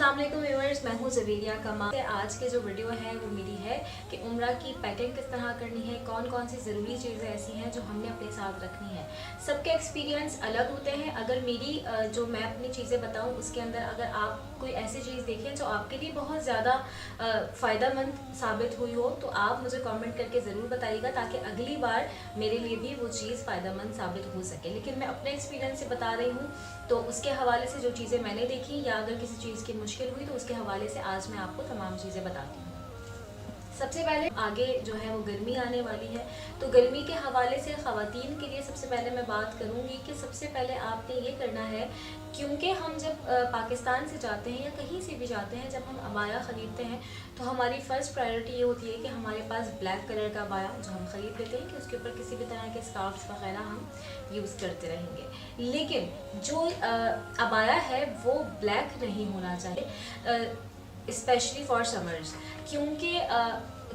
अस्सलाम वालेकुम व्यूअर्स, मैं हूँ ज़वेरिया कमा। आज के जो वीडियो है वो मेरी है कि उम्रा की पैकिंग किस तरह करनी है, कौन कौन सी ज़रूरी चीज़ें ऐसी हैं जो हमने अपने साथ रखनी है। सबके एक्सपीरियंस अलग होते हैं। अगर मेरी जो मैं अपनी चीज़ें बताऊँ उसके अंदर अगर आप कोई ऐसी चीज़ देखें जो आपके लिए बहुत ज़्यादा फ़ायदेमंद साबित हुई हो तो आप मुझे कमेंट करके ज़रूर बताइएगा, ताकि अगली बार मेरे लिए भी वो चीज़ फ़ायदेमंद साबित हो सके। लेकिन मैं अपने एक्सपीरियंस से बता रही हूँ, तो उसके हवाले से जो चीज़ें मैंने देखी या अगर किसी चीज़ की मुश्किल हुई तो उसके हवाले से आज मैं आपको तमाम चीज़ें बताती हूँ। सबसे पहले आगे जो है वो गर्मी आने वाली है, तो गर्मी के हवाले से ख़वातीन के लिए सबसे पहले मैं बात करूँगी कि सबसे पहले आपने ये करना है, क्योंकि हम जब पाकिस्तान से जाते हैं या कहीं से भी जाते हैं, जब हम अबाया ख़रीदते हैं तो हमारी फ़र्स्ट प्रायोरिटी ये होती है कि हमारे पास ब्लैक कलर का अबाया जो हम ख़रीद लेते हैं कि उसके ऊपर किसी भी तरह के स्कार्फ्स वगैरह हम यूज़ करते रहेंगे। लेकिन जो अबाया है वो ब्लैक नहीं होना चाहिए, स्पेशली फॉर समर्स, क्योंकि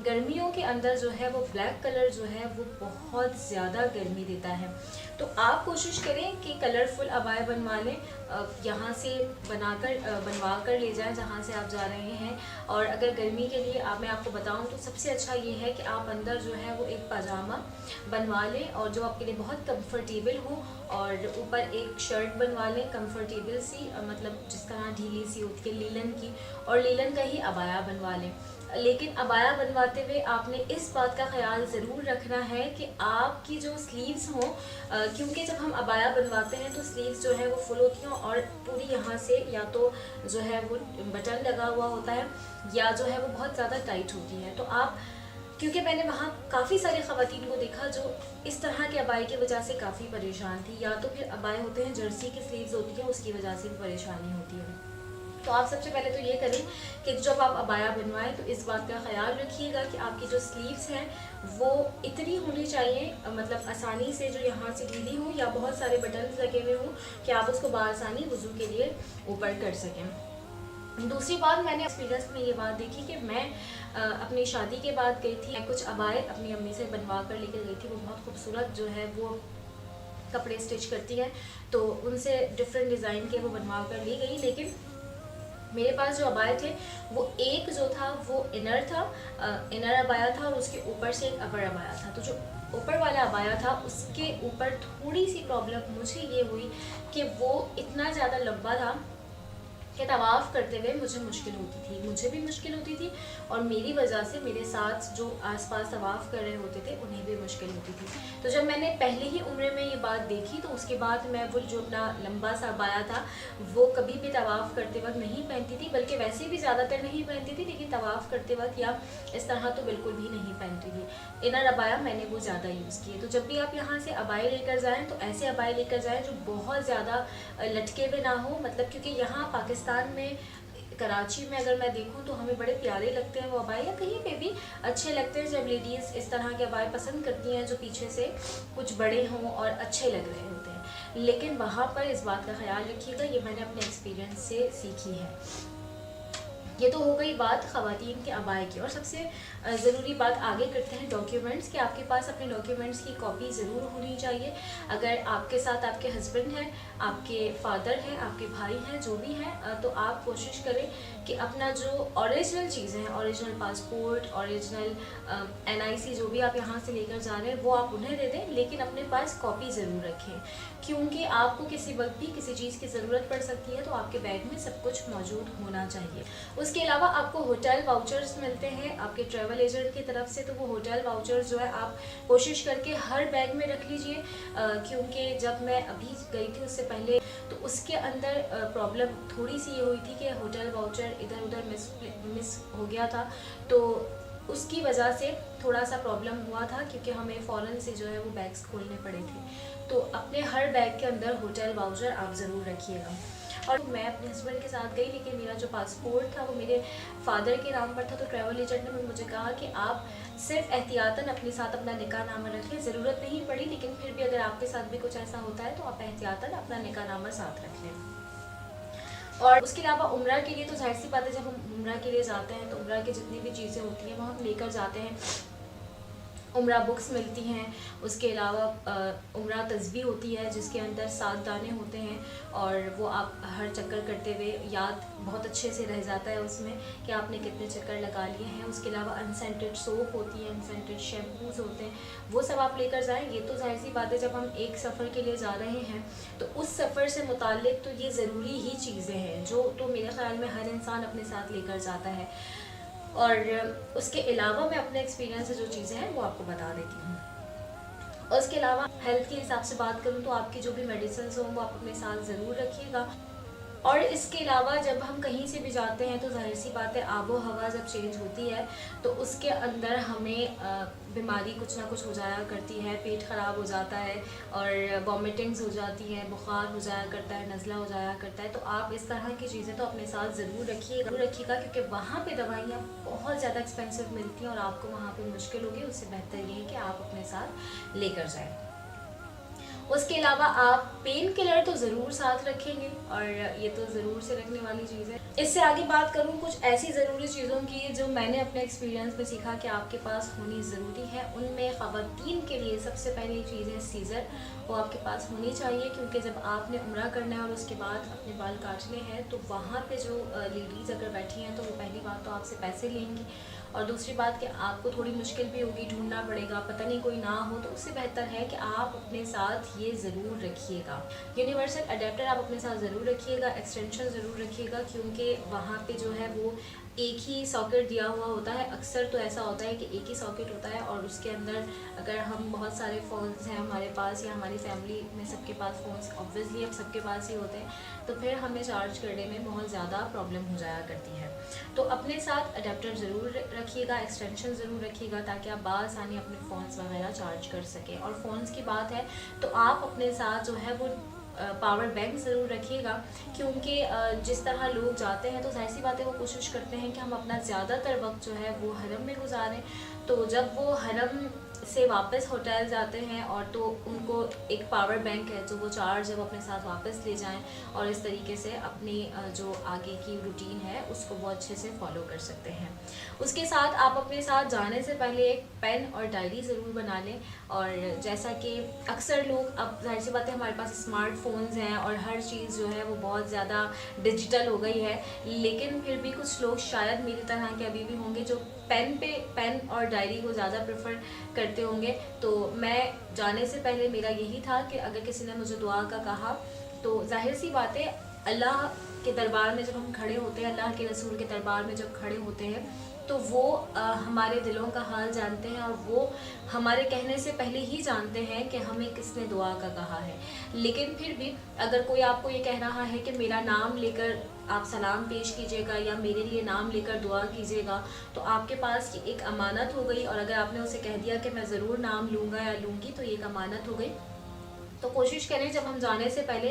गर्मियों के अंदर जो है वो ब्लैक कलर जो है वो बहुत ज़्यादा गर्मी देता है। तो आप कोशिश करें कि कलरफुल अबाया बनवा लें, यहाँ से बनवा कर ले जाएं जहाँ से आप जा रहे हैं। और अगर गर्मी के लिए मैं आपको बताऊं तो सबसे अच्छा ये है कि आप अंदर जो है वो एक पजामा बनवा लें और जो आपके लिए बहुत कंफर्टेबल हो, और ऊपर एक शर्ट बनवा लें कंफर्टेबल सी, मतलब जिस तरह ढीली सी होती है लीलन की, और लीलन का ही अबाया बनवा लें। लेकिन अबाया बनवाते हुए आपने इस बात का ख्याल ज़रूर रखना है कि आपकी जो स्लीव्स हों, क्योंकि जब हम अबाया बनवाते हैं तो स्लीव्स जो है वो फुल होती हैं और पूरी यहाँ से या तो जो है वो बटन लगा हुआ होता है या जो है वो बहुत ज़्यादा टाइट होती है। तो आप, क्योंकि मैंने वहाँ काफ़ी सारे ख़वातीन को देखा जो इस तरह के अबाए की वजह से काफ़ी परेशान थी, या तो फिर अबाए होते हैं जर्सी की स्लीव्स होती हैं उसकी वजह से भी परेशानी होती है। तो आप सबसे पहले तो ये करें कि जब आप अबाया बनवाएं तो इस बात का ख्याल रखिएगा कि आपकी जो स्लीव्स हैं वो इतनी होनी चाहिए, मतलब आसानी से जो यहाँ से ढीली हो या बहुत सारे बटन्स लगे हुए हों कि आप उसको बासानी वज़ू के लिए ऊपर कर सकें। दूसरी बात, मैंने एक्सपीरियंस में ये बात देखी कि मैं अपनी शादी के बाद गई थी, मैं कुछ अबाए अपनी अम्मी से बनवा कर लेकर गई थी। वो बहुत खूबसूरत जो है वो कपड़े स्टिच करती है, तो उनसे डिफरेंट डिज़ाइन के वो बनवा कर ली गई। लेकिन मेरे पास जो अबाया थे वो एक जो था वो इनर था, इनर अबाया था, और उसके ऊपर से एक अपर अबाया था। तो जो ऊपर वाला अबाया था उसके ऊपर थोड़ी सी प्रॉब्लम मुझे ये हुई कि वो इतना ज़्यादा लंबा था कि तवाफ़ करते हुए मुझे मुश्किल होती थी, मुझे भी मुश्किल होती थी, और मेरी वजह से मेरे साथ जो आसपास तवाफ़ कर रहे होते थे उन्हें भी मुश्किल होती थी। तो जब मैंने पहले ही उम्रे में ये बात देखी तो उसके बाद मैं वो जो अपना लंबा सा अबाया था वो कभी भी तवाफ़ करते वक्त नहीं पहनती थी, बल्कि वैसे भी ज़्यादातर नहीं पहनती थी, लेकिन तवाफ़ करते वक्त या इस तरह तो बिल्कुल भी नहीं पहनती थी। इनर अबाया मैंने वो ज़्यादा यूज़ किए। तो जब भी आप यहाँ से अबाए लेकर जाएँ तो ऐसे अबाए लेकर जाएँ जो बहुत ज़्यादा लटके हुए ना हो, मतलब क्योंकि यहाँ पाकिस्तान में कराची में अगर मैं देखूं तो हमें बड़े प्यारे लगते हैं वो अबाए, या कहीं पे भी अच्छे लगते हैं जब लेडीज़ इस तरह के अबाए पसंद करती हैं जो पीछे से कुछ बड़े हों और अच्छे लग रहे होते हैं। लेकिन वहाँ पर इस बात का ख्याल रखिएगा, ये मैंने अपने एक्सपीरियंस से सीखी है। ये तो हो गई बात ख़वातीन के अबाए की। और सबसे ज़रूरी बात आगे करते हैं डॉक्यूमेंट्स, कि आपके पास अपने डॉक्यूमेंट्स की कॉपी ज़रूर होनी चाहिए। अगर आपके साथ आपके हस्बैंड हैं, आपके फादर हैं, आपके भाई हैं, जो भी हैं, तो आप कोशिश करें कि अपना जो ओरिजिनल चीज़ें हैं, ओरिजिनल पासपोर्ट, ओरिजिनल NIC जो भी आप यहाँ से लेकर जा रहे हैं वो आप उन्हें दे दें, लेकिन अपने पास कॉपी ज़रूर रखें, क्योंकि आपको किसी वक्त भी किसी चीज़ की ज़रूरत पड़ सकती है, तो आपके बैग में सब कुछ मौजूद होना चाहिए। उसके अलावा आपको होटल वाउचर्स मिलते हैं आपके ट्रैवल एजेंट की तरफ से, तो वो होटल वाउचर्स जो है आप कोशिश करके हर बैग में रख लीजिए, क्योंकि जब मैं अभी गई थी उससे पहले तो उसके अंदर प्रॉब्लम थोड़ी सी ये हुई थी कि होटल वाउचर इधर उधर मिस हो गया था, तो उसकी वजह से थोड़ा सा प्रॉब्लम हुआ था, क्योंकि हमें फ़ौरन से जो है वो बैग्स खोलने पड़े थे। तो अपने हर बैग के अंदर होटल वाउचर आप ज़रूर रखिएगा। और मैं अपने हस्बैंड के साथ गई, लेकिन मेरा जो पासपोर्ट था वो मेरे फादर के नाम पर था, तो ट्रैवल एजेंट ने मुझे कहा कि आप सिर्फ एहतियातन अपने साथ अपना निकाहनामा रख लें। ज़रूरत नहीं पड़ी, लेकिन फिर भी अगर आपके साथ भी कुछ ऐसा होता है तो आप एहतियातन अपना निकाहनामा साथ रख लें। और उसके अलावा उम्रा के लिए तो जाहिर सी बात है, जब हम उम्रा के लिए जाते हैं तो उम्रा की जितनी भी चीज़ें होती हैं वो हम लेकर जाते हैं। उम्रा बुक्स मिलती हैं। उसके अलावा उम्रा तस्बीह होती है जिसके अंदर 7 दाने होते हैं और वो आप हर चक्कर करते हुए याद बहुत अच्छे से रह जाता है उसमें कि आपने कितने चक्कर लगा लिए हैं। उसके अलावा अनसेंटेड सोप होती है, अनसेंटेड शैम्पूज़ होते हैं, वो सब आप लेकर जाएं। ये तो जाहिर सी बात है, जब हम एक सफ़र के लिए जा रहे हैं तो उस सफ़र से मुताल्लिक़ तो ये ज़रूरी ही चीज़ें हैं जो तो मेरे ख़्याल में हर इंसान अपने साथ लेकर जाता है। और उसके अलावा मैं अपने एक्सपीरियंस से जो चीज़ें हैं वो आपको बता देती हूँ। और उसके अलावा हेल्थ के हिसाब से बात करूँ तो आपकी जो भी मेडिसिन हों वो आप अपने साथ ज़रूर रखिएगा। और इसके अलावा जब हम कहीं से भी जाते हैं तो ज़ाहिर सी बात है, आबो हवा जब चेंज होती है तो उसके अंदर हमें बीमारी कुछ ना कुछ हो जाया करती है, पेट ख़राब हो जाता है और वॉमिटिंग्स हो जाती हैं, बुखार हो जाया करता है, नज़ला हो जाया करता है। तो आप इस तरह की चीज़ें तो अपने साथ ज़रूर रखिएगा क्योंकि वहाँ पे दवाइयाँ बहुत ज़्यादा एक्सपेंसिव मिलती हैं और आपको वहाँ पे मुश्किल होगी। उससे बेहतर ये है कि आप अपने साथ लेकर जाएँ। उसके अलावा आप पेन किलर तो ज़रूर साथ रखेंगे और ये तो ज़रूर से रखने वाली चीज़ है। इससे आगे बात करूँ कुछ ऐसी ज़रूरी चीज़ों की जो मैंने अपने एक्सपीरियंस में सीखा कि आपके पास होनी ज़रूरी है। उनमें ख़वातीन के लिए सबसे पहली चीज़ है सीज़र, वो आपके पास होनी चाहिए क्योंकि जब आपने उम्रा करना है और उसके बाद अपने बाल काटने हैं तो वहाँ पे जो लेडीज़ अगर बैठी हैं तो वो पहली बात तो आपसे पैसे लेंगी और दूसरी बात कि आपको थोड़ी मुश्किल भी होगी, ढूंढना पड़ेगा, पता नहीं कोई ना हो। तो उससे बेहतर है कि आप अपने साथ ये ज़रूर रखिएगा। यूनिवर्सल अडेप्टर आप अपने साथ ज़रूर रखिएगा, एक्सटेंशन ज़रूर रखिएगा क्योंकि वहाँ पे जो है वो एक ही सॉकेट दिया हुआ होता है। अक्सर तो ऐसा होता है कि एक ही सॉकेट होता है और उसके अंदर अगर हम बहुत सारे फ़ोन्स हैं हमारे पास या हमारी फैमिली में सबके पास फ़ोन्स ऑब्वियसली अब सबके पास ही होते हैं तो फिर हमें चार्ज करने में बहुत ज़्यादा प्रॉब्लम हो जाया करती है। तो अपने साथ अडेप्टर ज़रूर रखिएगा, एक्सटेंशन ज़रूर रखिएगा ताकि आप बासानी अपने फ़ोन्स वगैरह चार्ज कर सकें। और फ़ोन्स की बात है तो आप अपने साथ जो है वो पावर बैंक ज़रूर रखिएगा क्योंकि जिस तरह लोग जाते हैं तो जाहिर सी बात है वो कोशिश करते हैं कि हम अपना ज़्यादातर वक्त जो है वो हरम में गुजारें। तो जब वो हरम से वापस होटल जाते हैं और तो उनको एक पावर बैंक है जो वो चार्ज जब अपने साथ वापस ले जाएं और इस तरीके से अपनी जो आगे की रूटीन है उसको वो अच्छे से फॉलो कर सकते हैं। उसके साथ आप अपने साथ जाने से पहले एक पेन और डायरी ज़रूर बना लें। और जैसा कि अक्सर लोग, अब जाहिर सी बात है हमारे पास स्मार्टफोन्स हैं और हर चीज़ जो है वो बहुत ज़्यादा डिजिटल हो गई है, लेकिन फिर भी कुछ लोग शायद मेरी तरह के अभी भी होंगे जो पेन और डायरी को ज़्यादा प्रेफर करते होंगे। तो मैं जाने से पहले मेरा यही था कि अगर किसी ने मुझे दुआ का कहा तो जाहिर सी बात है अल्लाह के दरबार में जब हम खड़े होते हैं, अल्लाह के रसूल के दरबार में जब खड़े होते हैं तो वो हमारे दिलों का हाल जानते हैं और वो हमारे कहने से पहले ही जानते हैं कि हमें किसने दुआ का कहा है। लेकिन फिर भी अगर कोई आपको ये कह रहा है कि मेरा नाम लेकर आप सलाम पेश कीजिएगा या मेरे लिए नाम लेकर दुआ कीजिएगा तो आपके पास ये एक अमानत हो गई। और अगर आपने उसे कह दिया कि मैं ज़रूर नाम लूँगा या लूँगी तो ये एक अमानत हो गई। तो कोशिश करें जब हम जाने से पहले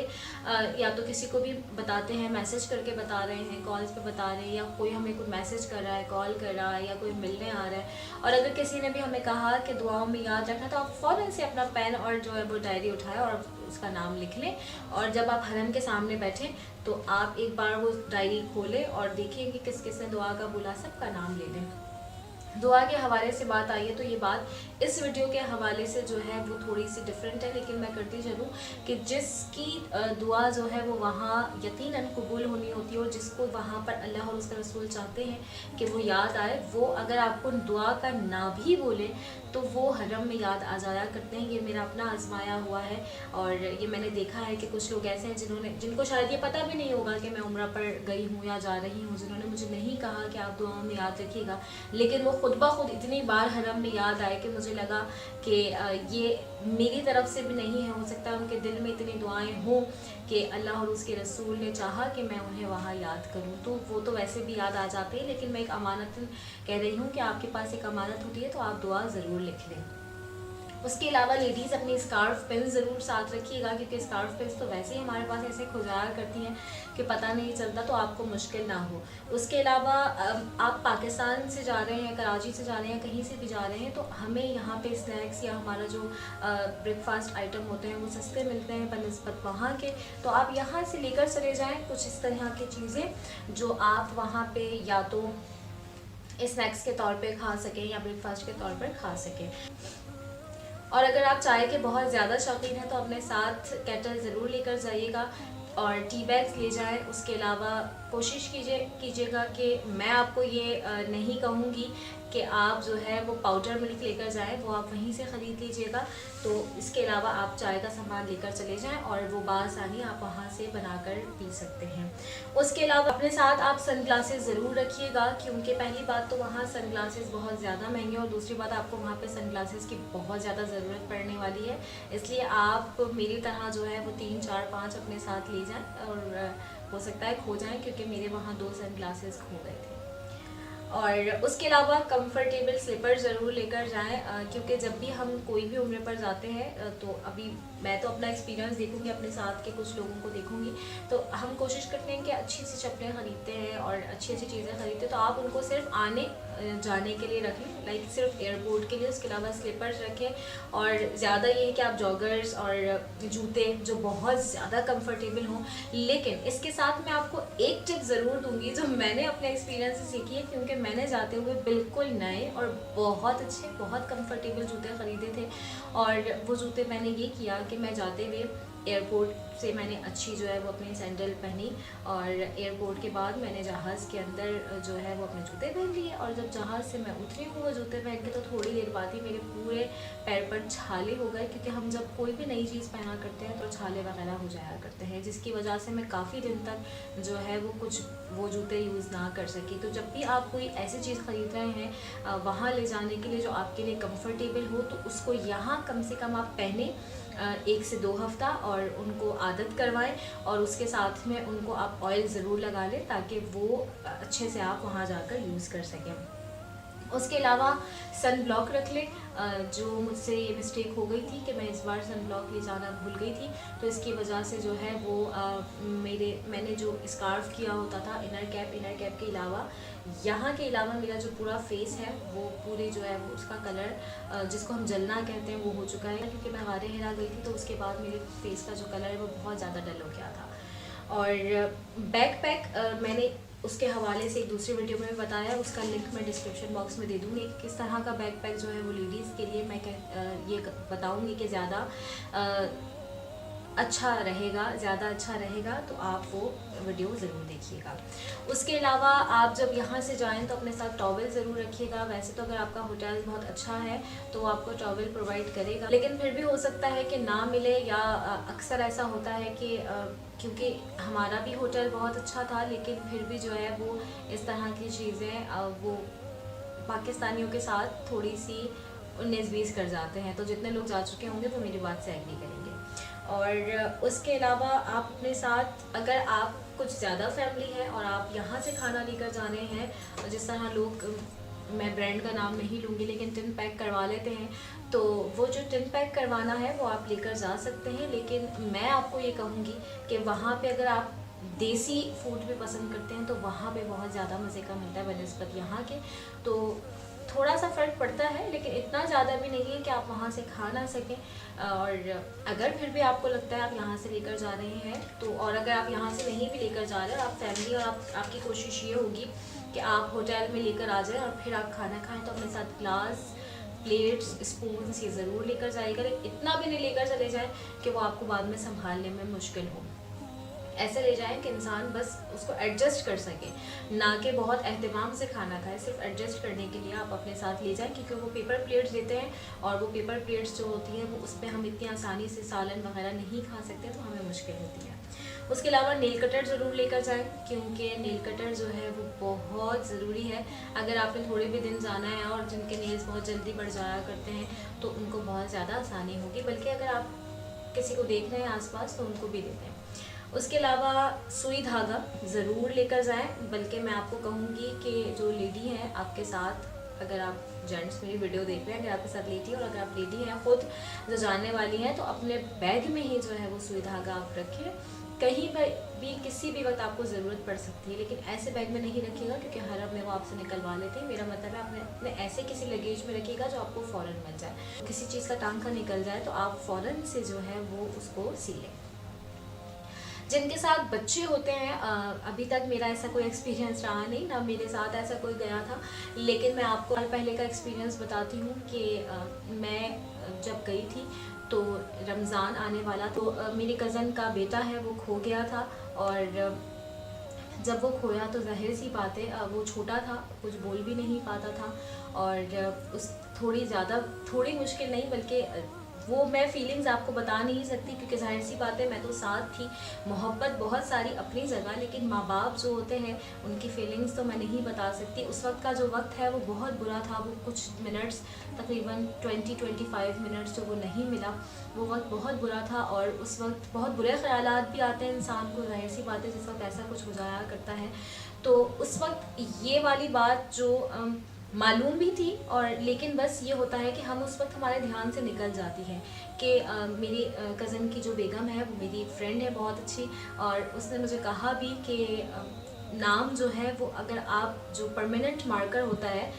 या तो किसी को भी बताते हैं, मैसेज करके बता रहे हैं, कॉल्स पे बता रहे हैं या कोई हमें कोई मैसेज कर रहा है, कॉल कर रहा है या कोई मिलने आ रहा है और अगर किसी ने भी हमें कहा कि दुआओं में याद रखना तो आप फ़ौरन से अपना पेन और जो है वो डायरी उठाएं और उसका नाम लिख लें। और जब आप हरम के सामने बैठें तो आप एक बार वो डायरी खोलें और देखिए कि किस किस ने दुआ का बोला, सबका नाम ले लें। दुआ के हवाले से बात आई है तो ये बात इस वीडियो के हवाले से जो है वो थोड़ी सी डिफरेंट है, लेकिन मैं करती चलूँ कि जिसकी दुआ जो है वो वहाँ यकीनन कबूल होनी होती है और जिसको वहाँ पर अल्लाह और उसका रसूल चाहते हैं कि वो याद आए, वो अगर आपको दुआ का ना भी बोले तो वो हरम में याद आ जाया करते हैं। ये मेरा अपना आजमाया हुआ है और ये मैंने देखा है कि कुछ लोग ऐसे हैं जिनको शायद ये पता भी नहीं होगा कि मैं उम्रा पर गई हूँ या जा रही हूँ, जिन्होंने मुझे नहीं कहा कि आप दुआओं में याद रखिएगा, लेकिन वो खुद ब खुद इतनी बार हरम में याद आए कि मुझे लगा कि ये मेरी तरफ से भी नहीं है, हो सकता है उनके दिल में इतनी दुआएं हों कि अल्लाह और उसके रसूल ने चाहा कि मैं उन्हें वहाँ याद करूँ, तो वो तो वैसे भी याद आ जाते हैं। लेकिन मैं एक अमानत कह रही हूँ कि आपके पास एक अमानत होती है तो आप दुआ ज़रूर लिख लें। उसके अलावा लेडीज़ अपनी स्कार्फ पिन ज़रूर साथ रखिएगा क्योंकि स्कार्फ पिन्स तो वैसे ही हमारे पास ऐसे खुजाया करती हैं कि पता नहीं चलता, तो आपको मुश्किल ना हो। उसके अलावा आप पाकिस्तान से जा रहे हैं, कराची से जा रहे हैं, कहीं से भी जा रहे हैं तो हमें यहाँ पे स्नैक्स या हमारा जो ब्रेकफास्ट आइटम होते हैं वो सस्ते मिलते हैं बनिस्बत वहाँ के, तो आप यहाँ से लेकर चले जाएँ कुछ इस तरह की चीज़ें जो आप वहाँ पे या तो स्नैक्स के तौर पे खा सकें या ब्रेकफास्ट के तौर पर खा सकें। और अगर आप चाय के बहुत ज़्यादा शौकीन हैं तो अपने साथ केटल ज़रूर लेकर जाइएगा और टी बैग्स ले जाएं। उसके अलावा कोशिश कीजिएगा कि मैं आपको ये नहीं कहूँगी कि आप जो है वो पाउडर मिल्क लेकर जाएं, वो आप वहीं से ख़रीद लीजिएगा। तो इसके अलावा आप चाय का सामान लेकर चले जाएं और वो बासानी आप वहाँ से बनाकर पी सकते हैं। उसके अलावा अपने साथ आप सन ग्लासेस ज़रूर रखिएगा, क्योंकि पहली बात तो वहाँ सन ग्लासेस बहुत ज़्यादा महंगे और दूसरी बात आपको वहाँ पे सन ग्लासेस की बहुत ज़्यादा ज़रूरत पड़ने वाली है। इसलिए आप मेरी तरह जो है वो 3, 4, 5 अपने साथ ले जाएं और हो सकता है खो जाएं, क्योंकि मेरे वहाँ 2 सन ग्लासेस खो गए थे। और उसके अलावा कंफर्टेबल स्लीपर ज़रूर लेकर जाएं, क्योंकि जब भी हम कोई भी उम्र पर जाते हैं तो अभी मैं तो अपना एक्सपीरियंस देखूंगी, अपने साथ के कुछ लोगों को देखूंगी, तो हम कोशिश करते हैं कि अच्छी सी चप्पलें ख़रीदते हैं और अच्छी अच्छी चीज़ें खरीदते हैं, तो आप उनको सिर्फ आने जाने के लिए रखें, लाइक सिर्फ एयरपोर्ट के लिए। उसके अलावा स्लीपर्स रखें और ज़्यादा ये है कि आप जॉगर्स और जूते जो बहुत ज़्यादा कंफर्टेबल हों। लेकिन इसके साथ मैं आपको एक टिप ज़रूर दूंगी जो मैंने अपने एक्सपीरियंस से सीखी है, क्योंकि मैंने जाते हुए बिल्कुल नए और बहुत अच्छे, बहुत कंफर्टेबल जूते ख़रीदे थे। और वो जूते मैंने ये किया कि मैं जाते हुए एयरपोर्ट से मैंने अच्छी जो है वो अपनी सैंडल पहनी और एयरपोर्ट के बाद मैंने जहाज़ के अंदर जो है वो अपने जूते पहन लिए। और जब जहाज़ से मैं उतरी हूँ वो जूते पहन के, तो थोड़ी देर बाद ही मेरे पूरे पैर पर छाले हो गए, क्योंकि हम जब कोई भी नई चीज़ पहना करते हैं तो छाले वगैरह हो जाया करते हैं, जिसकी वजह से मैं काफ़ी दिन तक जो है वो जूते यूज़ ना कर सकी। तो जब भी आप कोई ऐसी चीज़ ख़रीद रहे हैं वहाँ ले जाने के लिए जो आपके लिए कंफर्टेबल हो, तो उसको यहाँ कम से कम आप पहने 1 से 2 हफ्ता और उनको आदत करवाएं और उसके साथ में उनको आप ऑयल ज़रूर लगा लें ताकि वो अच्छे से आप वहाँ जाकर यूज़ कर सकें। उसके अलावा सन ब्लॉक रख लें। जो मुझसे ये मिस्टेक हो गई थी कि मैं इस बार सन ब्लॉक ले जाना भूल गई थी, तो इसकी वजह से जो है वो मैंने जो स्कार्फ किया होता था इनर कैप के अलावा, यहाँ के अलावा मेरा जो पूरा फेस है वो पूरे जो है वो उसका कलर जिसको हम जलना कहते हैं वो हो चुका है, क्योंकि मैं गारे हिरा गई थी, तो उसके बाद मेरे फेस का जो कलर है वो बहुत ज़्यादा डल हो गया था। और बैकपैक मैंने उसके हवाले से एक दूसरी वीडियो में बताया, उसका लिंक मैं डिस्क्रिप्शन बॉक्स में दे दूँगी। किस तरह का बैकपैक जो है वो लेडीज़ के लिए मैं ये बताऊँगी कि ज़्यादा अच्छा रहेगा, तो आप वो वीडियो ज़रूर देखिएगा। उसके अलावा आप जब यहाँ से जाएं तो अपने साथ टॉवल ज़रूर रखिएगा। वैसे तो अगर आपका होटल बहुत अच्छा है तो वो आपको टॉवल प्रोवाइड करेगा, लेकिन फिर भी हो सकता है कि ना मिले, या अक्सर ऐसा होता है कि क्योंकि हमारा भी होटल बहुत अच्छा था, लेकिन फिर भी जो है वो इस तरह की चीज़ें वो पाकिस्तानियों के साथ थोड़ी सी 19-20 कर जाते हैं। तो जितने लोग जा चुके होंगे वो मेरी बात से एग्री करेंगे। और उसके अलावा आप अपने साथ, अगर आप कुछ ज़्यादा फैमिली है और आप यहाँ से खाना लेकर जाने हैं, जिस तरह लोग, मैं ब्रांड का नाम नहीं लूँगी, लेकिन टिन पैक करवा लेते हैं, तो वो जो टिन पैक करवाना है वो आप लेकर जा सकते हैं। लेकिन मैं आपको ये कहूँगी कि वहाँ पे अगर आप देसी फूड भी पसंद करते हैं तो वहाँ पे बहुत ज़्यादा मज़े का मिलता है बनिस्बत यहाँ के, तो थोड़ा सा फ़र्क पड़ता है, लेकिन इतना ज़्यादा भी नहीं है कि आप वहाँ से खा ना सकें। और अगर फिर भी आपको लगता है आप यहाँ से लेकर जा रहे हैं तो, और अगर आप यहाँ से नहीं भी लेकर जा रहे हैं, आप फैमिली और आपकी कोशिश ये होगी कि आप होटल में लेकर आ जाएं और फिर आप खाना खाएं, तो अपने साथ ग्लास, प्लेट्स, स्पून्स ये ज़रूर लेकर जाइएगा। इतना भी नहीं लेकर चले जाएं कि वो आपको बाद में संभालने में मुश्किल हो। ऐसे ले जाएं कि इंसान बस उसको एडजस्ट कर सके, ना कि बहुत एहतमाम से खाना खाए। सिर्फ एडजस्ट करने के लिए आप अपने साथ ले जाएं, क्योंकि वो पेपर प्लेट्स देते हैं और वो पेपर प्लेट्स जो होती हैं वो उस पर हम इतनी आसानी से सालन वगैरह नहीं खा सकते, तो हमें मुश्किल होती है। उसके अलावा नेल कटर ज़रूर लेकर जाएं, क्योंकि नेल कटर जो है वो बहुत ज़रूरी है। अगर आपने थोड़े भी दिन जाना है और जिनके नेल्स बहुत जल्दी बढ़ जाया करते हैं तो उनको बहुत ज़्यादा आसानी होगी, बल्कि अगर आप किसी को देख रहे हैं आसपास तो उनको भी देते हैं। उसके अलावा सुई धागा ज़रूर लेकर जाएं, बल्कि मैं आपको कहूँगी कि जो लेडी हैं आपके साथ, अगर आप जेंट्स मेरी वीडियो देख रहे हैं, अगर आपके साथ लेडी है और अगर आप लेडी हैं खुद जो जानने वाली हैं, तो अपने बैग में ही जो है वो सुई धागा आप रखें। कहीं भी किसी भी वक्त आपको ज़रूरत पड़ सकती है, लेकिन ऐसे बैग में नहीं रखिएगा क्योंकि हरम में वो आपसे निकलवा लेते हैं। मेरा मतलब है अपने ऐसे किसी लगेज में रखिएगा जो आपको फ़ौरन मिल जाए। किसी चीज़ का टांका निकल जाए तो आप फ़ौरन से जो है वो उसको सी लें। जिनके साथ बच्चे होते हैं, अभी तक मेरा ऐसा कोई एक्सपीरियंस रहा नहीं, ना मेरे साथ ऐसा कोई गया था, लेकिन मैं आपको पहले का एक्सपीरियंस बताती हूँ कि मैं जब गई थी तो रमज़ान आने वाला, तो मेरी कज़न का बेटा है वो खो गया था। और जब वो खोया तो ज़ाहिर सी बात है, वो छोटा था, कुछ बोल भी नहीं पाता था। और उस थोड़ी मुश्किल नहीं, बल्कि वो मैं फीलिंग्स आपको बता नहीं सकती, क्योंकि ज़ाहिर सी बात है मैं तो साथ थी। मोहब्बत बहुत सारी अपनी जगह, लेकिन माँ बाप जो होते हैं उनकी फीलिंग्स तो मैं नहीं बता सकती। उस वक्त का जो वक्त है वो बहुत बुरा था। वो कुछ मिनट्स, तकरीबन 20-25 मिनट्स जो वो नहीं मिला, वो वक्त बहुत बुरा था। और उस वक्त बहुत बुरे ख्यालात भी आते हैं इंसान को, ज़ाहिर सी बात है जिस वक्त ऐसा कुछ हो जाया करता है। तो उस वक्त ये वाली बात जो मालूम भी थी, और लेकिन बस ये होता है कि हम उस वक्त हमारे ध्यान से निकल जाती है कि मेरी कज़न की जो बेगम है वो मेरी फ्रेंड है बहुत अच्छी, और उसने मुझे कहा भी कि नाम जो है वो, अगर आप जो परमानेंट मार्कर होता है,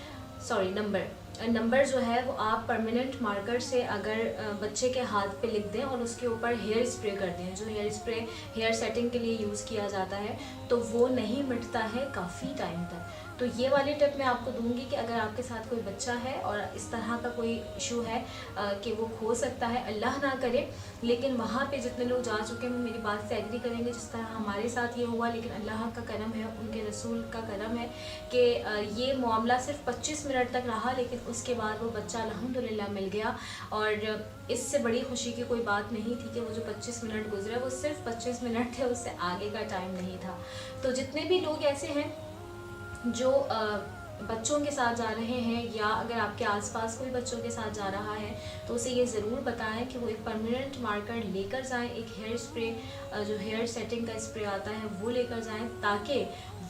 सॉरी नंबर जो है वो आप परमानेंट मार्कर से अगर बच्चे के हाथ पे लिख दें और उसके ऊपर हेयर स्प्रे कर दें, जो हेयर स्प्रे हेयर सेटिंग के लिए यूज़ किया जाता है, तो वो नहीं मिटता है काफ़ी टाइम तक। तो ये वाली टिप मैं आपको दूंगी कि अगर आपके साथ कोई बच्चा है और इस तरह का कोई इशू है कि वो खो सकता है, अल्लाह ना करे, लेकिन वहाँ पे जितने लोग जा चुके हैं वो मेरी बात से एग्री करेंगे, जिस तरह हमारे साथ ये हुआ। लेकिन अल्लाह का करम है, उनके रसूल का करम है कि ये मामला सिर्फ 25 मिनट तक रहा, लेकिन उसके बाद वो बच्चा अल्हम्दुलिल्लाह मिल गया। और इससे बड़ी खुशी की कोई बात नहीं थी कि वो जो 25 मिनट गुजरे वो सिर्फ 25 मिनट थे, उससे आगे का टाइम नहीं था। तो जितने भी लोग ऐसे हैं जो बच्चों के साथ जा रहे हैं, या अगर आपके आसपास कोई बच्चों के साथ जा रहा है, तो उसे ये ज़रूर बताएं कि वो एक परमानेंट मार्कर लेकर जाएं, एक हेयर स्प्रे, जो हेयर सेटिंग का स्प्रे आता है वो लेकर जाएं, ताकि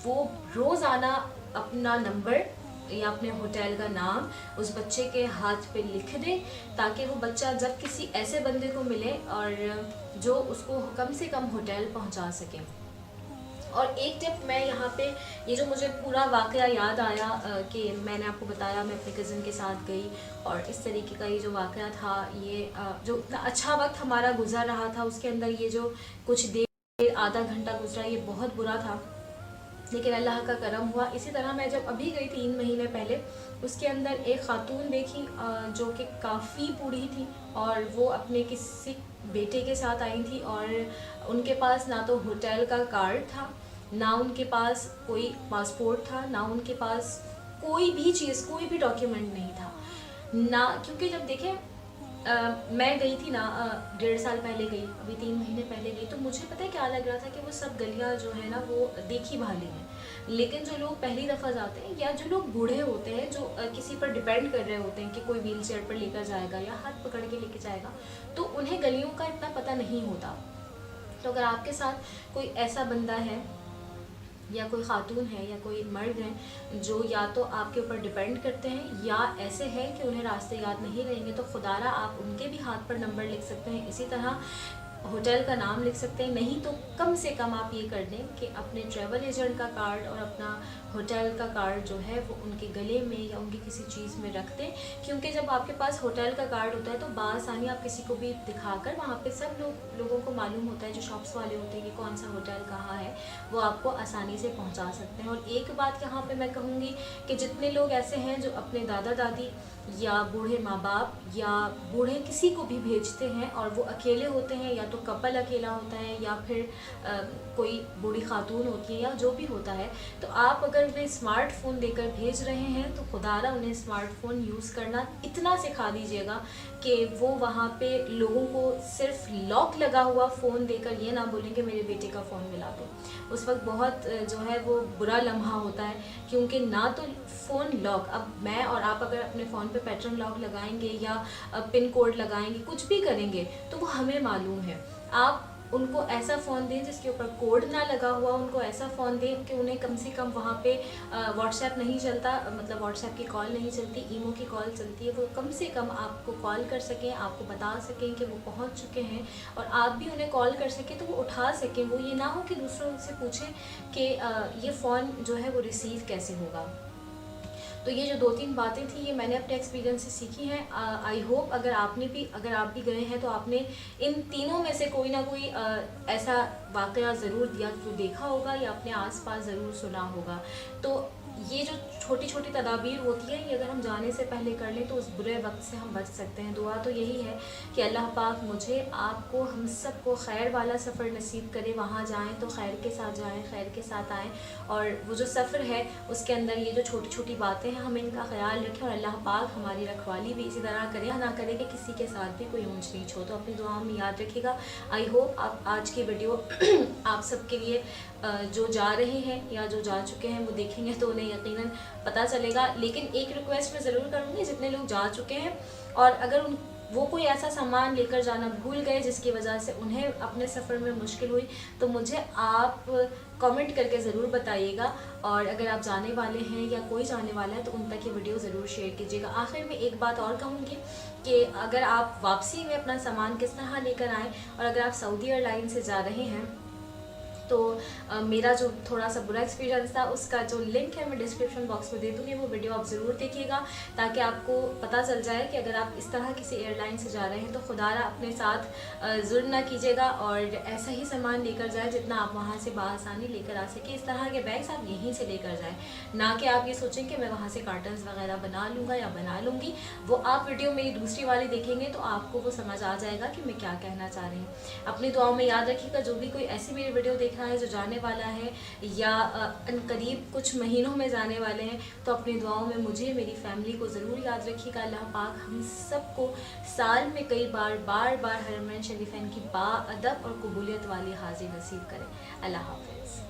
वो रोज़ाना अपना नंबर या अपने होटल का नाम उस बच्चे के हाथ पे लिख दे, ताकि वो बच्चा जब किसी ऐसे बंदे को मिले और जो उसको कम से कम होटल पहुंचा सके। और एक टिप मैं यहाँ पे, ये जो मुझे पूरा वाक़या याद आया कि मैंने आपको बताया मैं अपने कज़न के साथ गई, और इस तरीके का ये जो वाक़या था, ये जो इतना अच्छा वक्त हमारा गुजर रहा था, उसके अंदर ये जो कुछ देर आधा घंटा गुजरा ये बहुत बुरा था, लेकिन अल्लाह का करम हुआ। इसी तरह मैं जब अभी गई 3 महीने पहले, उसके अंदर एक ख़ातून देखी जो कि काफ़ी बूढ़ी थी, और वो अपने किसी बेटे के साथ आई थी, और उनके पास ना तो होटल का कार्ड था, ना उनके पास कोई पासपोर्ट था, ना उनके पास कोई भी चीज़, कोई भी डॉक्यूमेंट नहीं था ना। क्योंकि जब देखें मैं गई थी ना 1.5 साल पहले गई, अभी 3 महीने पहले गई, तो मुझे पता है क्या लग रहा था कि वो सब गलियाँ जो है ना वो देखी भाली हैं। लेकिन जो लोग पहली दफ़ा जाते हैं, या जो लोग बूढ़े होते हैं, जो किसी पर डिपेंड कर रहे होते हैं कि कोई व्हील चेयर पर लेकर जाएगा या हाथ पकड़ के लेके जाएगा, तो उन्हें गलियों का इतना पता नहीं होता। तो अगर आपके साथ कोई ऐसा बंदा है, या कोई खातून है, या कोई मर्द है जो या तो आपके ऊपर डिपेंड करते हैं, या ऐसे हैं कि उन्हें रास्ते याद नहीं रहेंगे, तो खुदारा आप उनके भी हाथ पर नंबर लिख सकते हैं, इसी तरह होटल का नाम लिख सकते हैं। नहीं तो कम से कम आप ये कर दें कि अपने ट्रैवल एजेंट का कार्ड और अपना होटल का कार्ड जो है वो उनके गले में या उनकी किसी चीज़ में रख दें, क्योंकि जब आपके पास होटल का कार्ड होता है तो बासानी आप किसी को भी दिखाकर, वहाँ पे सब लोगों को मालूम होता है, जो शॉप्स वाले होते हैं कि कौन सा होटल कहाँ है, वो आपको आसानी से पहुँचा सकते हैं। और एक बात यहाँ पर मैं कहूँगी कि जितने लोग ऐसे हैं जो अपने दादा दादी या बूढ़े माँ बाप या बूढ़े किसी को भी भेजते हैं, और वो अकेले होते हैं, या तो कपल अकेला होता है, या फिर कोई बूढ़ी खातून होती है, या जो भी होता है, तो आप अगर उन्हें स्मार्टफ़ोन देकर भेज रहे हैं तो खुदारा उन्हें स्मार्टफ़ोन यूज़ करना इतना सिखा दीजिएगा कि वो वहाँ पे लोगों को सिर्फ लॉक लगा हुआ फ़ोन देकर ये ना बोलें कि मेरे बेटे का फ़ोन मिला दो। उस वक्त बहुत जो है वो बुरा लम्हा होता है, क्योंकि ना तो फ़ोन लॉक, अब मैं और आप अगर अपने फ़ोन पे पैटर्न लॉक लगाएंगे या पिन कोड लगाएंगे, कुछ भी करेंगे, तो वो हमें मालूम है। आप उनको ऐसा फ़ोन दें जिसके ऊपर कोड ना लगा हुआ, उनको ऐसा फ़ोन दें कि उन्हें कम से कम वहाँ पे व्हाट्सएप नहीं चलता, मतलब व्हाट्सएप की कॉल नहीं चलती, ईमो की कॉल चलती है, वो कम से कम आपको कॉल कर सकें, आपको बता सकें कि वो पहुँच चुके हैं, और आप भी उन्हें कॉल कर सकें तो वो उठा सकें। वो ये ना हो कि दूसरों से पूछें कि ये फ़ोन जो है वो रिसीव कैसे होगा। तो ये जो 2-3 बातें थी ये मैंने अपने एक्सपीरियंस से सीखी हैं। आई होप अगर आप भी गए हैं तो आपने इन तीनों में से कोई ना कोई ऐसा वाक़या ज़रूर दिया जो देखा होगा या अपने आस-पास ज़रूर सुना होगा। तो ये जो छोटी-छोटी तदाबीर होती हैं, ये अगर हम जाने से पहले कर लें तो उस बुरे वक़्त से हम बच सकते हैं। दुआ तो यही है कि अल्लाह पाक मुझे, आपको, हम सबको खैर वाला सफ़र नसीब करे। वहाँ जाएँ तो खैर के साथ जाएँ, खैर के साथ आएँ, और वो जो सफ़र है उसके अंदर ये जो छोटी-छोटी बातें हैं हम इनका ख़याल रखें, और अल्लाह पाक हमारी रखवाली भी इसी तरह करे, ना करे कि किसी के साथ भी कोई ऊँच नीच हो। तो अपनी दुआओं में याद रखिएगा। आई होप आप आज की वीडियो आप सबके लिए, जो जा रहे हैं या जो जा चुके हैं, वो देखेंगे तो उन्हें यकीनन पता चलेगा। लेकिन एक रिक्वेस्ट मैं ज़रूर करूँगी, जितने लोग जा चुके हैं और अगर वो कोई ऐसा सामान लेकर जाना भूल गए जिसकी वजह से उन्हें अपने सफ़र में मुश्किल हुई, तो मुझे आप कमेंट करके ज़रूर बताइएगा। और अगर आप जाने वाले हैं या कोई जाने वाला है तो उन तक ये वीडियो ज़रूर शेयर कीजिएगा। आखिर में एक बात और कहूँगी कि अगर आप वापसी में अपना सामान किस तरह लेकर आएँ, और अगर आप सऊदी एयरलाइन से जा रहे हैं तो मेरा जो थोड़ा सा बुरा एक्सपीरियंस था उसका जो लिंक है मैं डिस्क्रिप्शन बॉक्स में दे दूँगी, वो वीडियो आप ज़रूर देखिएगा ताकि आपको पता चल जाए कि अगर आप इस तरह किसी एयरलाइन से जा रहे हैं तो खुदारा अपने साथ जुर्म ना कीजिएगा और ऐसा ही सामान लेकर जाए जितना आप वहाँ से बआसानी लेकर आ सके। इस तरह के बैग्स आप यहीं से लेकर जाएँ, ना कि आप ये सोचें कि मैं वहाँ से कार्टन्स वगैरह बना लूँगा या बना लूँगी। वो आप वीडियो मेरी दूसरी वाली देखेंगे तो आपको वो समझ आ जाएगा कि मैं क्या कहना चाह रही हूँ। अपनी दुआओं में याद रखिएगा। जो भी कोई ऐसी मेरी वीडियो देख रहा है जो जाने वाला है या अनकरीब कुछ महीनों में जाने वाले हैं, तो अपनी दुआओं में मुझे, मेरी फैमिली को ज़रूर याद रखिएगा। अल्लाह पाक हम सबको साल में कई बार बार हरमैन शरीफैन की बाअदब और कबूलियत वाली हाज़िरी नसीब करें। अल्लाह हाफ़िज़।